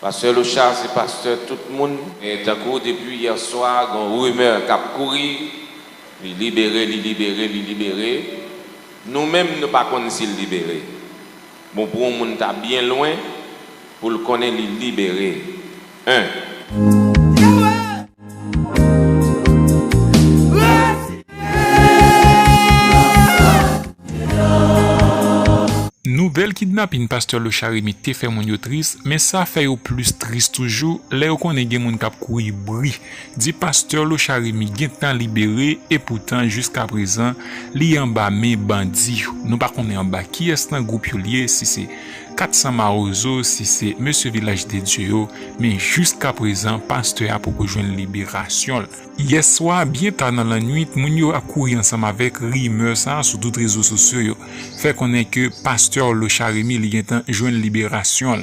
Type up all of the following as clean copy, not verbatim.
Pasteur Locha, c'est pasteur tout le monde. Et d'un coup, depuis hier soir, une rumeur qui a couru, libéré. Nous-mêmes, nous ne pas connaissons s'il libéré. Bon, pour un monde qui bien loin, pour le connaître, il libéré. Nouvelle kidnapping pasteur Locha Remy te fait mon yo triste, mais ça fait au plus triste toujours, là qu'on est gen moun k'ap kouri bri. Dit pasteur Locha Remy gen tan libéré et pourtant jusqu'à présent, li en bas men bandi. Nous pas connait en bas qui est dans groupe yo lié, si c'est 400 Marozo, si c'est Monsieur Village de Dieu, mais jusqu'à présent, pasteur a pour joindre libération. Hier soir, bien tard dans la nuit, moun yo a couru ensemble avec rumeur ça sur tous les réseaux sociaux. Fait qu'on est que pasteur Locha Remy li gen joindre libération.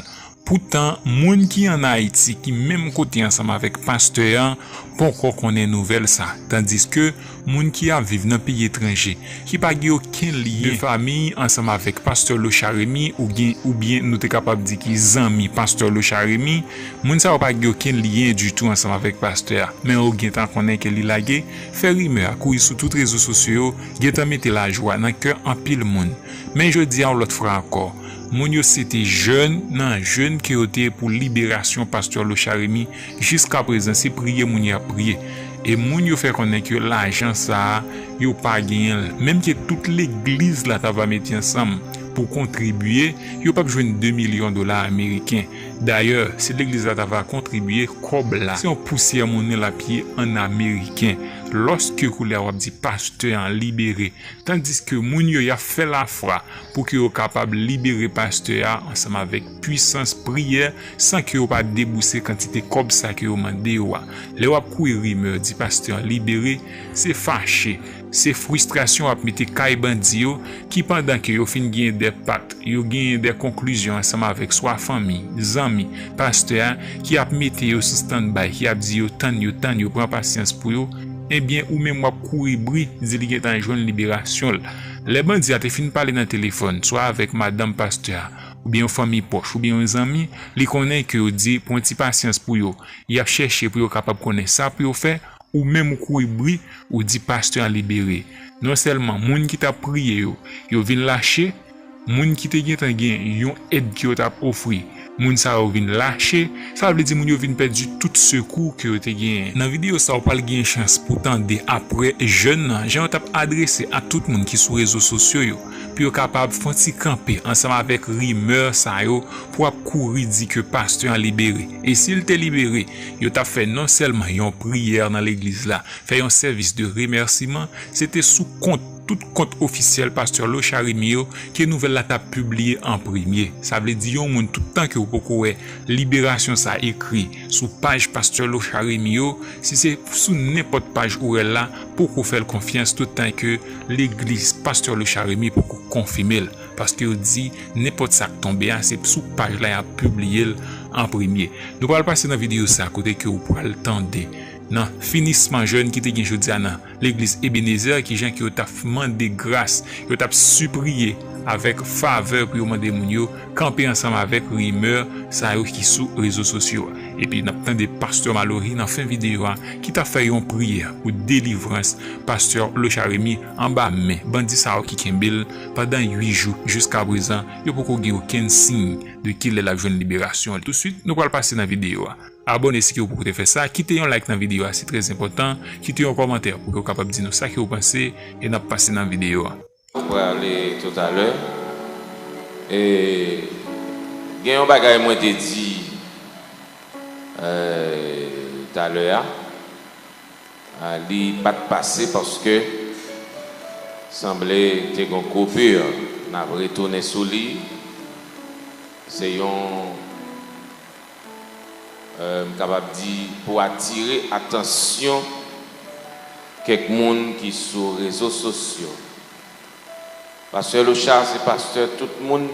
Pourtant, moun qui en Haïti, qui même côté ensemble avec pasteur, pas encore connaît nouvelle ça. Tandis que, moun qui a vivre dans pays étranger, qui pas gen aucun lien de famille ensemble avec pasteur Locha Remy, ou bien nous t'es capable de dire qu'ils amis pasteur Locha Remy, moun ça pas gen aucun lien du tout ensemble avec pasteur. Mais ou gen tant connaît que li lagé, fait rumeur à courir sur tous les réseaux sociaux, gen tant mette la joie dans cœur en pile moun. Mais je dis à l'autre fois encore, moun yo c'était jeune qui était pour libération pasteur Locha Remy jusqu'à présent c'est prier moun yo a prier et moun yo fait connaître que l'argent ça yo pas gagné même que toute l'église là ta va mettre ensemble pour contribuer, yo pas besoin de 2 millions de dollars américains. D'ailleurs, si l'église là ta va contribuer comme là, c'est on poussière monnaie la pied en américain. Lorsque couleur wap dit pasteur en libéré, tandis que moun yo a fait la foi pour que yo capable libérer pasteur ensemble avec puissance prière sans que yo pas débousser quantité comme ça que yo mandé yo. Le wap courir rumeur dit pasteur libéré, c'est fâché. C'est frustration à mettre kay bandi yo qui pendant que yo fin gen des pactes, yo gen des conclusions ensemble avec soit famille, amis, pasteur qui a metté yo sur stand-by, qui a dit yo tan yo prend patience pour yo. Eh bien, ou même wap courir bri, dit li gen tan joindre libération. Les bandits a te fin parler dans téléphone, soit avec madame pasteur, ou bien famille proche, ou bien un ami, li connaît que yo dit pour un petit patience pour yo. Il a cherché pour yo capable connaître ça pour yo faire, ou même ou courir bri, ou dit pasteur libéré. Non seulement moun qui t'a prié yo vinn lâcher, moun qui te gen yon aide qui yo t'a offri. Moun sa ou vin lâcher, ça veut dire moun yo vin perdu tout secours que yo te gen. Dans vidéo ça ou pas gen chance pour tendre après jeune, j'ai t'a adressé à tout monde qui sur réseaux sociaux yo, puis yo capable fonti camper ensemble avec rumeur ça yo pour courir dit que pasteur a libéré. Et s'il te libéré, yo t'a fait non seulement yon prière dans l'église là, fait un service de remerciement, c'était sous tout compte officiel pasteur Locha Remy qui nouvelle la t'a publié en premier. Ça veut dire yon moun tout temps que vous pouvez libération ça écrit sous page pasteur Locha Remy si c'est sous n'importe page où elle là pour qu'on faire confiance tout temps que l'église pasteur Locha Remy pour qu'on confirme parce que dit n'importe ça tomber c'est sous page là a publié en premier. Nous allons passer dans vidéo ça côté que vous pourrez le tendre. Non, finissement jeune qui te gen jodi nan l'église Ebenezer qui gens qui ont demandé grâce, yo t'a supplié avec faveur pour demander moun yo camper ensemble avec rumeur ça yo qui sous réseaux sociaux. Et puis n'a des pasteur Mallory dans fin vidéo qui t'a fait une prière pour délivrance pasteur Locha Remy en bas mais bandi ça qui kembel pendant 8 jours jusqu'à présent, yo poko gen aucun signe de qu'il est la jeune libération. Tout de suite, nous allons passer dans la vidéo. Abonnez-vous si vous pouvez faire ça, quittez un like dans la vidéo, c'est très important, quittez un commentaire pour que vous capable de dire ça que vous pensez et nous passer dans la vidéo. On va aller tout à l'heure et il y a un bagage moi te dit tout à l'heure il pas passé parce que semblait que une coupure n'a retourné sous lui c'est un capable de dire pour attirer attention quelques monde qui sur les réseaux sociaux. Pasteur Locha, c'est pasteur tout le monde.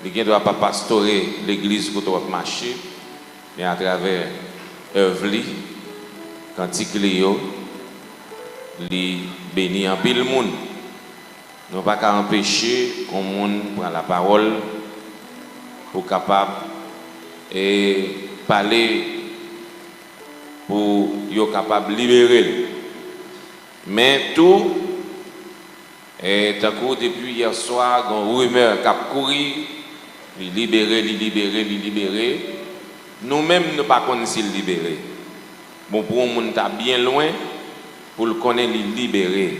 Il ne doit pas pastorer l'église pour doit marcher, mais à travers œuvre, cantique Léo, il bénit en pile monde. Nous pas qu'à empêcher qu'on monde prend la parole pour capable et parler pour être capable de libérer. Mais tout, et tant que depuis hier soir, il y a une rumeur qui a couru, libérer. Nous-mêmes, nous ne pas connaître s'il libérer. Bon, pour un monde bien loin, pour le connaître, il libérer.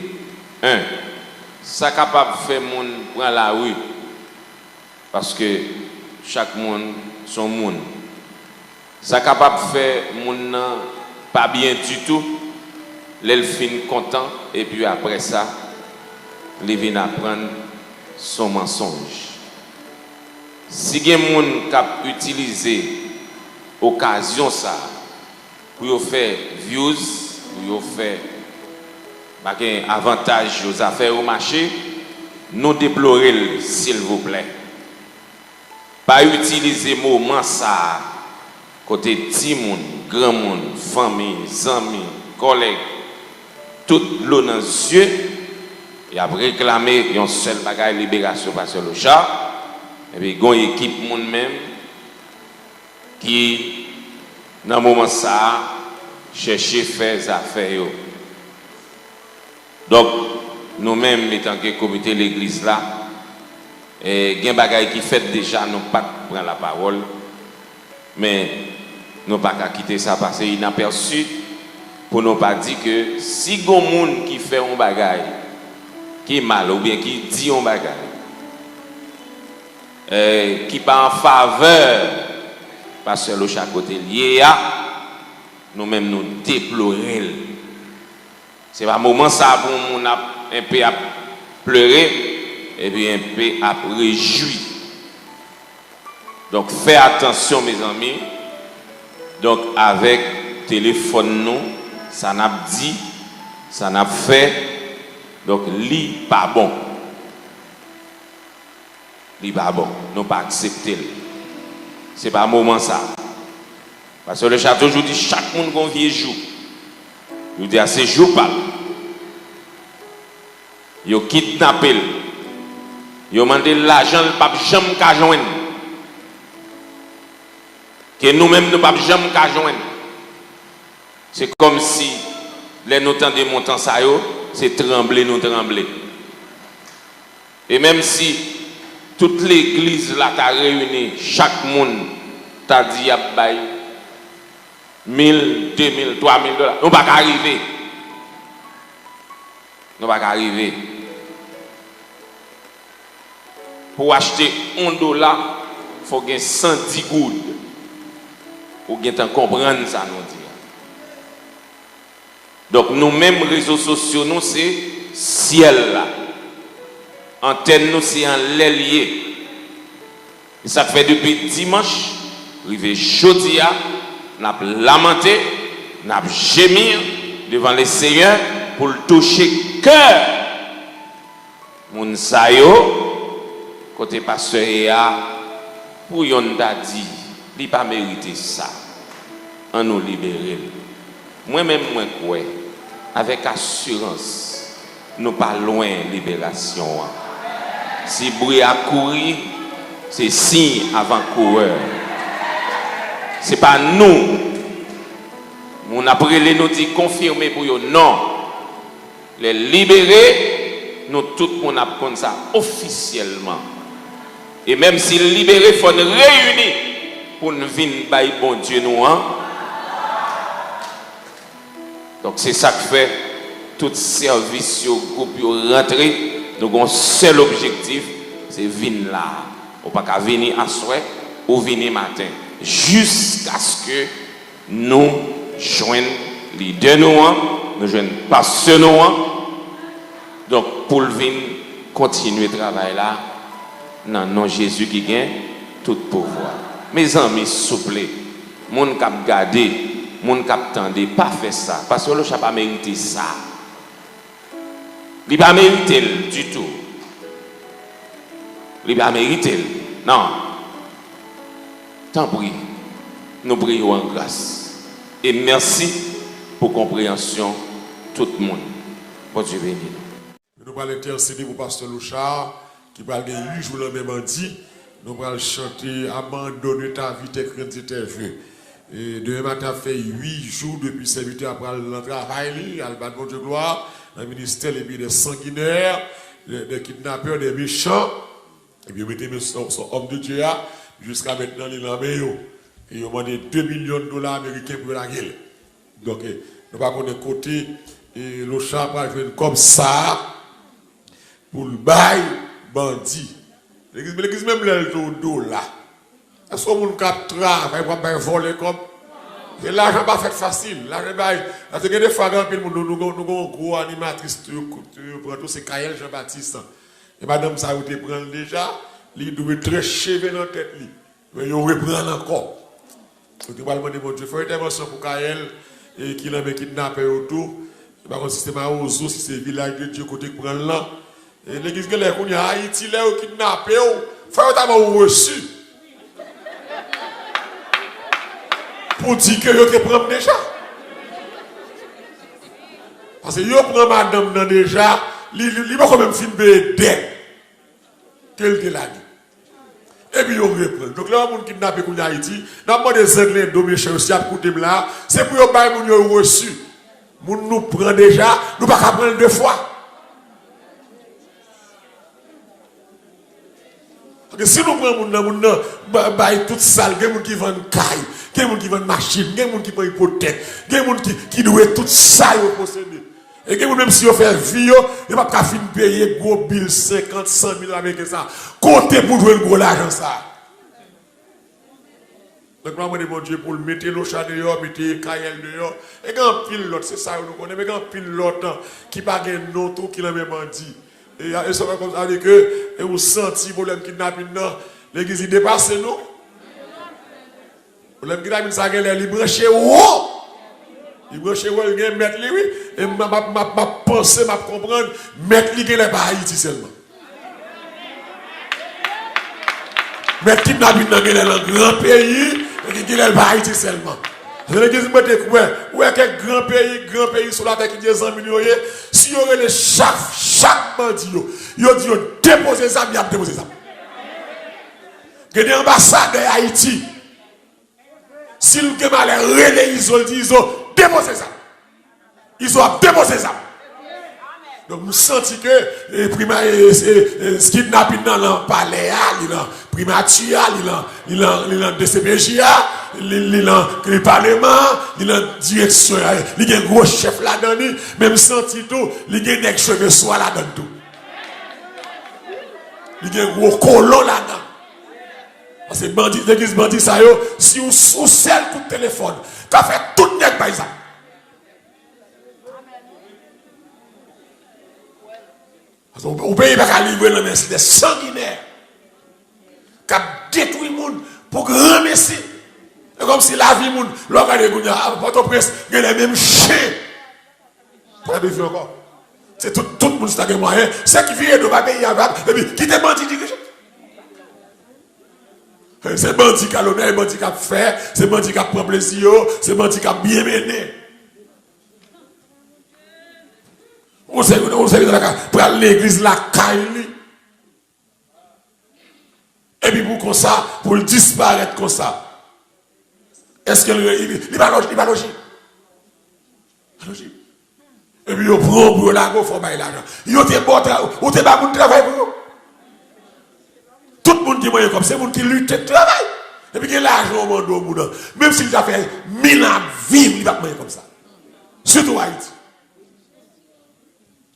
Ça capable de faire monde prendre la rue. Parce que chaque monde, son monde. Ça capable de faire monde pas bien du tout. L'elfine content et puis après ça, il vient apprendre son mensonge. Si il y a des gens qui ont utilisé l'occasion ça pour faire views, pour faire un avantage aux affaires au marché, nous déplorons s'il vous plaît. Pas utiliser le moment ça côté petit monde, grand monde, famille, amis, collègues, tout l'eau dans les yeux, et a réclamé une seule bagaille libération Pasteur Lochar. Et puis, il y a une équipe monde même qui, dans le moment ça, cherche à faire des affaires. Donc, nous-mêmes, étant que comité de l'église là, il y a des bagailles qui fait déjà, nous ne pas prendre la parole, mais nous ne pas quitter ça parce qu'il est inaperçu pour ne pas dire que si il y a des gens qui fait un bagaille qui est mal ou bien qui dit un bagaille, qui pas en faveur parce que l'autre côté lié nous-mêmes nous déplorer. C'est pas un moment ça pour on a un peu à pleurer et puis un peu à réjouir. Donc faites attention mes amis. Donc avec téléphone nous, ça n'a dit, ça n'a fait. Donc li pas bon. Li pas bon, nous pas accepter. C'est pas un moment ça. Parce que le château toujours dit chaque monde qu'on vient jour. Il dit à ces jours pas. Il kidnappé. Il demandé l'argent le pape jamais qu'à joindre. Que nous-mêmes nous pas jamais qu'à joindre. C'est comme si les notants des montants ça yo, c'est trembler nous trembler. Et même si toute l'église là t'a réuni, chaque monde t'a dit y a bail 1000, 2000, 3000 dollars. Nous pas arriver. Nous pas arriver. Pour acheter $1, il faut gagner 110 gouttes. Pour bien comprendre ça nous dit. Donc nous-mêmes réseaux sociaux nous c'est ciel là. Antenne nous c'est en lié. Et ça fait depuis dimanche, arrivé jeudi, n'a lamenté, n'a gémir devant le Seigneur pour le toucher cœur. Moun sa yo côté pasteur ya pour yon ta dit, il pas mérité ça. On nous libérer. Moi-même moi quoi avec assurance nous pas loin libération. Si bruit a couru, c'est signe avant-coureur. Ce n'est pas nous. On a brûlé nous dit confirmer pour eux. Non. Les libérer, nous tout le monde a comme ça officiellement. Et même si libérer, il faut nous réunir pour nous venir bailler bon Dieu nous. Donc c'est ça que fait tout service au groupe rentrer. Nous avons un seul objectif, c'est venir là. On ne peut pas venir à soir ou venir matin. Jusqu'à ce que nous joignons les deux nous joignons pasteur nous. Donc pour venir continuer le travail là, dans le nom de Jésus qui gagne tout pouvoir. Mes amis, s'il vous plaît, mon cap garder, mon cap tendre, pas faire ça. Parce que le chat pas mérité ça. Il n'a pas mérité du tout. Il n'a pas mérité. Non. Tant pis. Nous prions en grâce. Et merci pour compréhension tout le monde. Bon Dieu béni. Nous allons intercéder pour Pasteur Lochar qui va gagner 8 jours le même dit Nous allons chanter Abandonne ta vie, tes craintes, tes vœux. Et demain matin, fait 8 jours depuis serviteur après le travail, à le de gloire, dans le ministère des sanguinaires, des kidnappeurs, des méchants. Et puis, mettez son homme de Dieu jusqu'à maintenant, il est en meilleur. Et il a demandé 2 millions de dollars américains pour la guerre. Donc, nous ne pouvons pas côté, et le chat va jouer comme ça, pour le bail bandit. L'église même le dos là. Est-ce qu'on a travaillé pour voler comme. Et l'argent pas fait facile. L'argent parce que des fois, nous avons une gros animatrice, pour tous ces Kael Jean-Baptiste. Et madame ça vous prend déjà, il doit très cheveux dans la tête. Mais il reprend encore. Vous allez demander mon Dieu, il faut une intervention pour Kael et qu'il a kidnappé autour. Par contre, si c'est ma ozo, si c'est le village de Dieu côté pour prendre là. Et l'église que les gens en Haïti, les gens kidnappés, il faut avoir reçu. Pour dire que vous prennent déjà. Parce que vous prenez madame déjà, il va quand même filmer dès qu'elle te l'a dit. Et puis vous reprend. Donc là, les gens kidnappés en Haïti, dans des Anglais, des aussi à côté là, c'est pour vous bailler les gens reçu. Nous prenons déjà, nous ne pouvons pas prendre 2 fois. Parce que si nous prenons tout sale, il y a des gens qui vendent caille, il y a des gens qui vendent machine, il y a des gens qui prennent hypothèque, il y a des gens qui doivent tout ça posséder. Et que même si vous faites vie, vous ne pouvez pas payer gros bill 50, 100 000 avec ça. Comptez pour jouer le gros l'argent ça. Donc, moi, je demande Dieu pour le mettre le chat dehors, mettre le caillel dehors. Et quand pile l'autre, c'est ça, nous connaissons, mais quand pile l'autre qui n'a pas de nom, qui n'a même pas dit. Et ça va comme ça avec eux, et vous sentez le problème kidnapping, l'église dépasse nous. Le problème kidnapping, ça a il branché haut. Il branché haut, il vient mettre lui, et ma pensée, ma comprendre, mettre lui, il n'est pas Haïti seulement. Mettre kidnapping dans le grand pays, il n'est pas Haïti seulement. L'église me dit ouais, quel grand pays sur la terre qui dit 100 millions, si on aurait chaque bandit, il dit déposer ça, il a déposé ça. Il y a des ambassadeurs d'Haïti. Si nous avons les relais, ils ont déposé ça. Ils ont déposé ça. Donc nous sentons que ce kidnapping dans le palais, primature, il a DCPJ, il a le parlement, il a direction, il y a un gros chef là-dedans, même senti tout, il y a des cheveux soie là-dedans tout. Il y a un gros colon là-dedans. Parce que l'église bandit ça, si vous scellez coup de téléphone, tu as fait tout net par exemple. Au pays, il va pas livrer des sanguinaires qui détruisent le monde pour ramasser. C'est comme si la vie, le monde, l'organe Port-au-Prince, il y a les mêmes chiens. Pour la vie encore. C'est tout le monde qui a des moyens. C'est qui vient de ma pays, et puis qui te bandit dirige. C'est bandit qui a l'honneur, c'est bandit qui a fait, c'est bandit qui a pris plaisir, c'est bandit qui a bien mené. On sait pour l'église la caille. Et puis pour comme ça, pour disparaître comme ça. Est-ce qu'il va loger? Et puis il prend pour la go, il faut bailler l'argent. Il y a des bons travail, ou des bons travail pour eux. Tout le monde qui est comme ça, c'est le monde qui lutte et travaille. Et puis il y a l'argent au monde. Même s'il a fait 1000 ans vivre, il va manger comme ça. Surtout Haïti.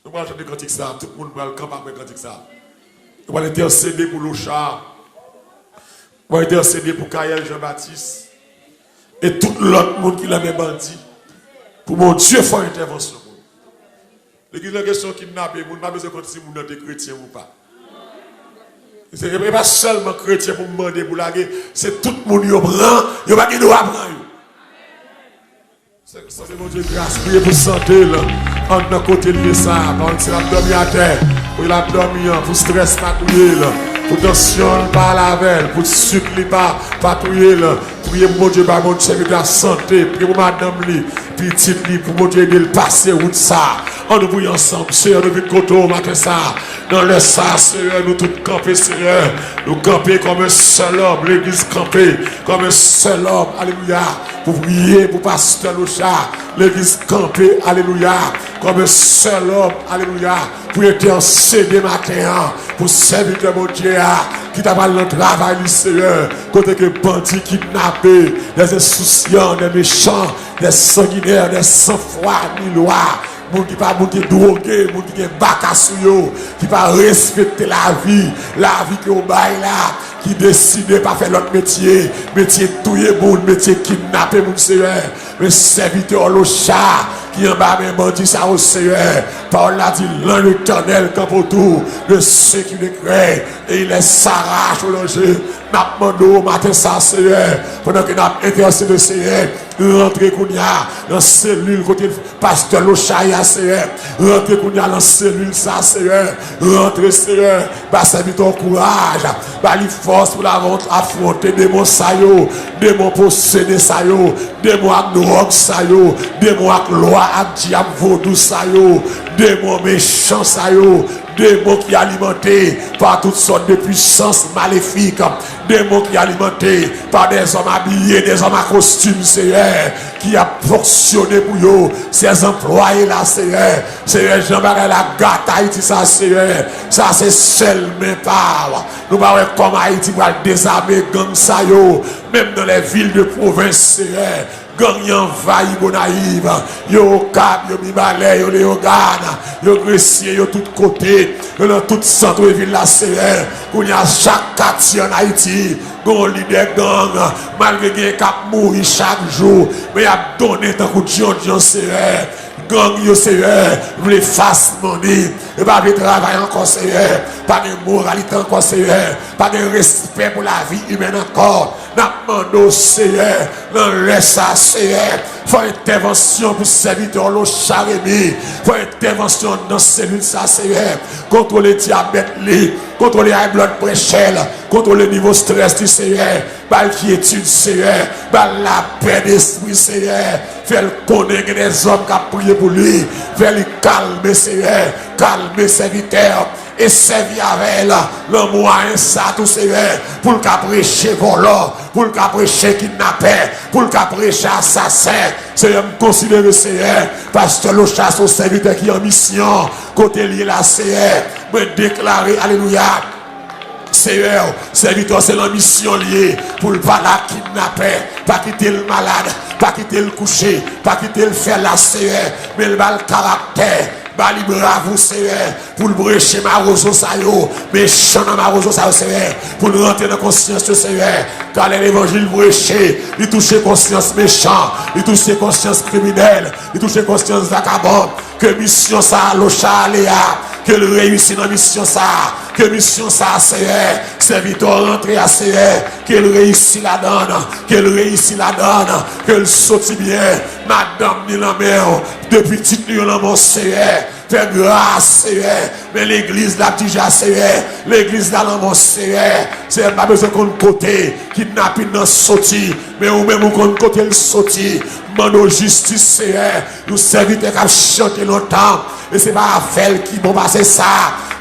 On va chanter cantique ça, tout le monde va le camp après cantique ça. On va intercéder pour l'Ocha. On va intercéder pour Kael Jean-Baptiste. Et tout l'autre monde qui l'a même bandit. Pour mon Dieu faire une intervention. L'église la question kidnappé, vous n'avez pas besoin de si vous êtes chrétien ou pas. Ce n'est pas seulement chrétien pour me demander pour la guerre, c'est tout le monde qui prend, il n'y a pas de droit à prendre. C'est mon Dieu grâce, priez pour santé là. En d'un côté de ça, quand c'est l'abdomen à terre, pour l'abdomen, pour stress patrouiller là, pour tension pas la veille, pour sucre pas patrouiller là. Priez mon Dieu, par mon Dieu, de la santé, priez pour madame li, petit lit pour mon Dieu de le passer route ça. On nous bouille ensemble, Seigneur, depuis le côté au matin ça. Dans le ça, Seigneur, nous tous camper, Seigneur. Nous camper comme un seul homme, l'église camper comme un seul homme, alléluia. Pour prier pour pasteur Locha, l'église camper, alléluia. Comme un seul homme, alléluia. Pour intercéder matin, pour servir de mon Dieu, qui t'a parlé le travail du Seigneur. Côté que bandits kidnappés, des insouciants, des méchants, des sanguinaires, des sans-foi, ni loi. Moun qui pas drogué, moun qui est bacassouyo, qui pas respecter la vie que au bail là, qui décide pas faire l'autre métier touyer moun, métier kidnapper moun Seigneur, mais serviteur Locha qui en bas même dit ça au Seigneur. Paul a dit l'un l'éternel camp autour de ceux qui le craignent et il les s'arrache au danger. N'a demandé au matin ça Seigneur, pendant que n'a intercédé le Seigneur, rentrer kounya dans cellule côté pasteur Locha Seigneur, rentrer kounya dans cellule ça Seigneur, rentrer Seigneur, bah serviteur courage, bah li force pour affronter démons ça yo, démons posséder ça yo, démons ak drogue ça yo, démons ak loi ak diable vaudou ça yo, démons méchants ça yo, démons qui alimentés par toutes sortes de puissances maléfiques, démons qui alimentés par des hommes habillés, des hommes à costume, Seigneur, qui a fonctionné pour eux, ces employés là, Seigneur, Jean-Marie la gâte Haïti, ça, Seigneur, ça c'est seul, mais pas, nous voyons comme Haïti va désarmer gang ça yo, même dans les villes de province, Seigneur. Gang envahi Bonaïve, yo Cap, yo Mibalé, yo Léogane, yo Gressier, yo tout côté, yo dans tout centre-ville la Seigneur, où il y a chaque quartier en Haïti, gon leader gang, malgré qu'il y a cap mourir chaque jour, mais il a donné tant de Dieu Seigneur. Gang yo Seigneur, les face money, et pas de travail encore Seigneur, pas de moralité encore Seigneur, pas de respect pour la vie humaine encore. N'a demandé Seigneur, dans le ça Seigneur, faut intervention pour serviteur Locha Rémi, faut intervention dans cellule ça Seigneur, contrôler le diabète, contrôler le blood pressure, contrôler le niveau stress du Seigneur, par l'inquiétude Seigneur, par la paix d'esprit Seigneur, faire connaître des hommes qui ont prié pour lui, faire lui calmer Seigneur, calmer serviteur. Et servir avec le moyen ça tout Seigneur pour le prêcher volant, pour le prêcher kidnappeur, pour le prêcher assassin. Seigneur, me considère Seigneur, pasteur Locha son serviteur qui est en mission, côté lié la Seigneur, me déclarer alléluia. Seigneur, serviteur, c'est la mission liée pour le pas la kidnapper, pas quitter le malade, pas quitter le coucher, pas quitter le faire la Seigneur, mais le mal caractère. Bali bravo Seigneur, pour le brécher ma roseau ça yo, méchant dans ma roseau ça Seigneur, pour le rentrer dans la conscience de Seigneur, car l'évangile bréché, il touche conscience méchant, il touche conscience criminelle, il touche conscience vagabond, que mission ça Locha Léa, qu'elle réussit dans mission ça, que mission ça Seigneur, serviteur rentré à Seigneur, qu'elle réussit la donne, qu'elle réussit la donne, qu'elle saute bien, madame ni la mère, depuis petite nuit dans mon Seigneur, fais grâce Seigneur, mais l'église là déjà Seigneur, l'église là dans mon Seigneur, c'est pas besoin qu'on côté, kidnapping dans sorti, mais ou même qu'on côté le sorti, mano justice Seigneur, nous serviteurs qui chanté longtemps, et c'est pas affaire qui vont passer ça.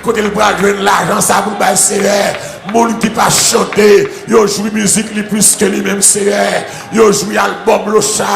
Côté le bras de l'argent, ça vous baille Seigneur. Moun qui pas chanter, yo joue musique li plus que lui-même Seigneur. Yo joue album Locha,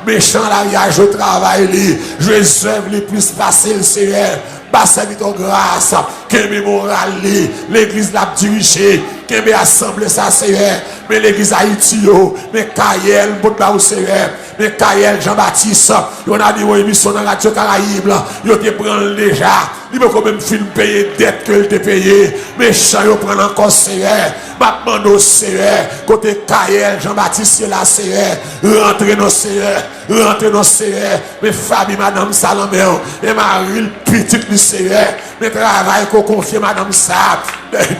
méchant l'arrière, au travail li, jouer œuvre les plus facile Seigneur. Passe ton grâce, que mémoral li, l'église l'a dirigé, que assemblée ça Seigneur. Mais l'église Haïti yo, mais Kayel, bon Seigneur. Mais Kayel Jean-Baptiste, on a dit une émission dans la radio Caraïbe, yo te prend déjà. Il peut quand même film payer dette que il te payé. Mais chant yo prend encore Seigneur. Maintenant au Seigneur, côté Kayel Jean-Baptiste là Seigneur, rentrez dans Seigneur, rentrez dans Seigneur. Mais famille madame Salomé et Marie le petit du Seigneur, mais travail qu'on confie madame ça.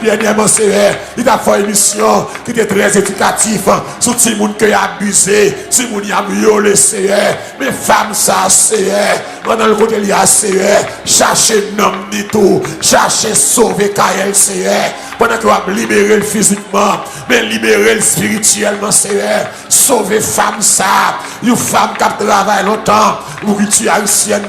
Dernièrement Seigneur, il a fait une émission qui était très éducatif sur tout le monde qui a abusé, tout le monde qui a violé Seigneur. Mais femmes ça Seigneur, dans le côté il y a Seigneur, cherchez ni tout. Cherchez sauver Kael, Seigneur. Pendant que vous avez libéré physiquement, mais libéré le spirituellement, Seigneur. Sauvez femme ça. Une femme qui travaille longtemps. Vous qui tuez haïtienne,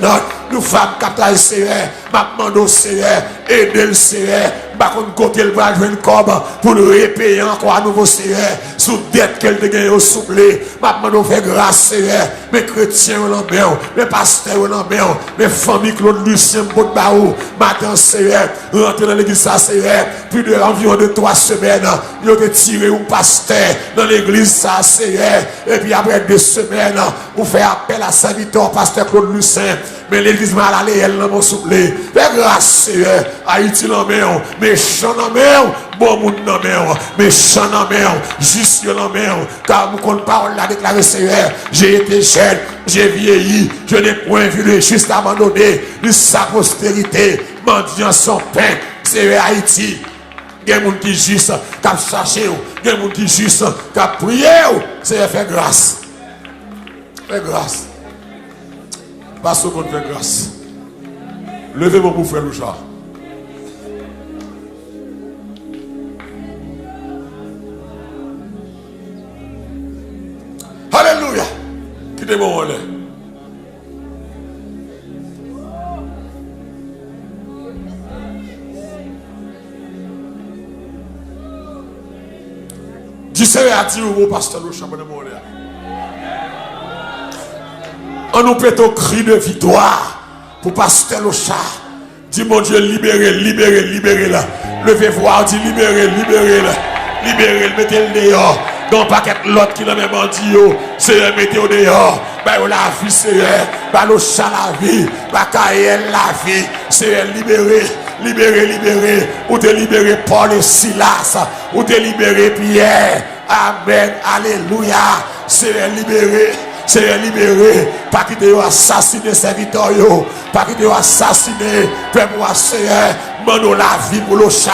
une femme qui travaille, Seigneur. Maintenant, Seigneur, aidez le Seigneur. Par contre, côté le bras, jouer une cob pour le repayer encore à nouveau, Seigneur. Sous dette qu'elle te gagne au souplé. Maintenant, fait grâce, Seigneur. Mes chrétiens, mes pasteurs, mes familles, Claude Lucien, Baou. Maintenant, Seigneur, rentrez dans l'église, Seigneur. Plus de environ de 3 semaines, ils ont tiré un pasteur dans l'église, ça, Seigneur. Et puis après 2 semaines, vous faites appel à Saint-Victor, pasteur Claude Lucien. Mais l'église m'a allé, elle n'a pas soufflé. Fais grâce, Seigneur. Haïti n'a pas, méchant n'a pas, bon monde n'a pas, méchant n'a pas, juste n'a pas. Car vous comptez parole l'a déclaré, Seigneur. J'ai été jeune, j'ai vieilli, je n'ai point vu le juste abandonné, ni sa postérité, mendiant son pain. Seigneur Haïti. Il y a des gens qui juste, qui ont cherché, il y a des gens qui juste, qui ont prié. Seigneur, fais grâce. Fais grâce. Parce qu'on fait grâce. Levez-moi pour frère Louchard. Alléluia. Quittez-moi en l'air. Dis Seigneur, dis au pasteur Louchard, bonne-moi en l'air. On nous pète au cri de victoire pour pasteur Locha. Dis mon Dieu, libérez, libérez, libérez-la. Levez voir, dis libérez, libérez-la. Libérez, mettez-le dehors. Dans le paquet l'autre qui n'a même pas dit, Seigneur, mettez-le dehors. Bah, la vie, Seigneur. Bah, Locha la vie. Bah, Kael la vie. Seigneur, libérez, libérez, libérez. Ou te libérez Paul et Silas. Ou te libérez Pierre. Amen. Alléluia. Seigneur, libérez. Seigneur libéré, pas qui te assassiner serviteur, pas qui te assassiner, fais-moi Seigneur, mano la vie pour le chat,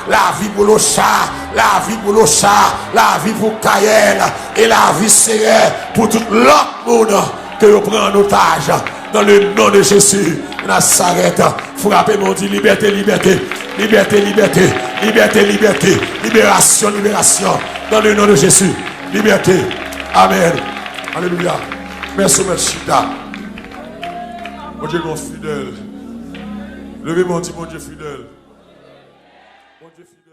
la vie pour le chat, la vie pour le chat, la vie pour Kael, et la vie Seigneur pour tout l'autre monde que vous prenez en otage, dans le nom de Jésus, Nazareth, frappez mon Dieu, liberté, liberté, liberté, liberté, liberté, liberté, libération, libération, dans le nom de Jésus, liberté, Amen. Alléluia. Merci, M. Chita. Mon Dieu, mon fidèle. Levez mon Dieu, mon Dieu fidèle. Mon Dieu fidèle.